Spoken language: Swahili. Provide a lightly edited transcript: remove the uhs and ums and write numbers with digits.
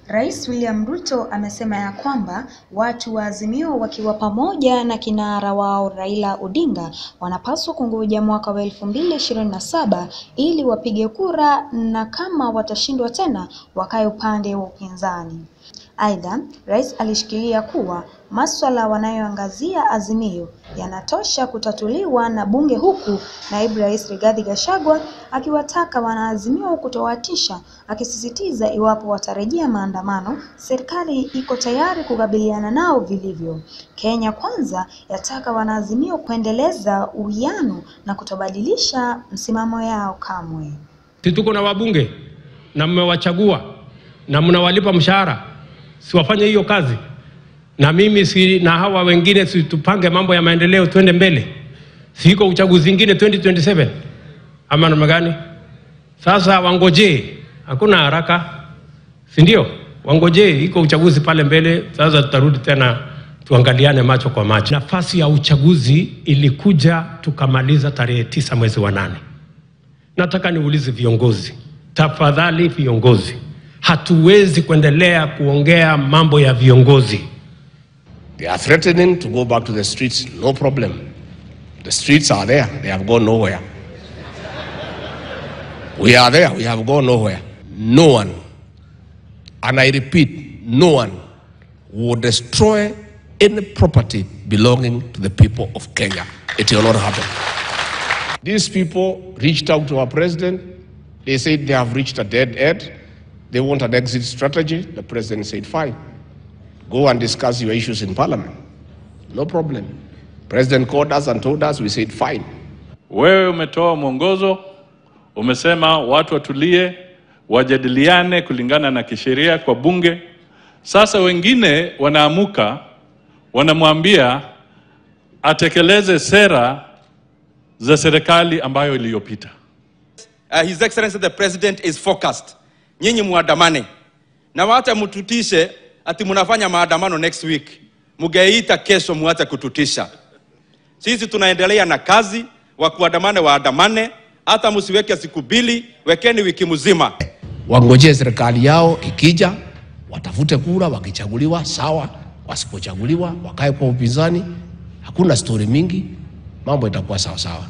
Rais William Ruto amesema ya kwamba watu wa Azimio wakiwa pamoja na kinara wao Raila Odinga wanapaswa kungoja mwaka wa 2027 ili wapige kura, na kama watashindwa tena wakae upande wa upinzani. Aidha, rais alishikilia kuwa masuala wanayoangazia Azimio yanatosha kutatuliwa na bunge, huku naibu rais Rigathi Gachagua akiwataka wanaazimio kutowatisha, akisisitiza iwapo watarejea maandamano, serikali iko tayari kukabiliana nao vilivyo. Kenya Kwanza yataka wanaazimio kuendeleza uwiano na kutobadilisha msimamo yao kamwe. Sisi tuko na wabunge na mmewachagua na mnawalipa mshahara, si wafanye hiyo kazi. Na mimi si na hawa wengine si tupange mambo ya maendeleo tuende mbele. Siko uchaguzi mwingine 2027 ama namna gani? Sasa wangoje, hakuna haraka, si ndio? Wangoje, iko uchaguzi pale mbele. Sasa tutarudi tena tuangaliane macho kwa macho. Nafasi ya uchaguzi ilikuja tukamaliza tarehe 9 mwezi wa 8. Nataka niulize viongozi, tafadhali viongozi, hatuwezi kuendelea kuongea mambo ya viongozi. They are threatening to go back to the streets. No problem. The streets are there. They have gone nowhere. We are there. We have gone nowhere. No one, and I repeat, no one will destroy any property belonging to the people of Kenya. It will not happen. These people reached out to our president. They said they have reached a dead end. They want an exit strategy. The president said, fine. Go and discuss your issues in parliament. No problem. President called us and told us, we said fine. Wewe umetoa mwongozo, umesema watu watulie, wajadiliane kulingana na kisheria kwa bunge. Sasa wengine wanaamuka, wanamwambia atekeleze sera za serikali ambayo iliyopita. His Excellency the President is focused. Nyinyi muandamane. Na wacha mututishe ati munafanya maandamano next week. Mugeita kesho muache kututisha. Sisi tunaendelea na kazi, wa kuandamane waandamane, hata msiweke siku mbili, wekeni wiki mzima. Wangojee serikali yao ikija, watafute kura, wakichaguliwa sawa, wasipochaguliwa wakae kwa upinzani. Hakuna story mingi, mambo itakuwa sawa sawa.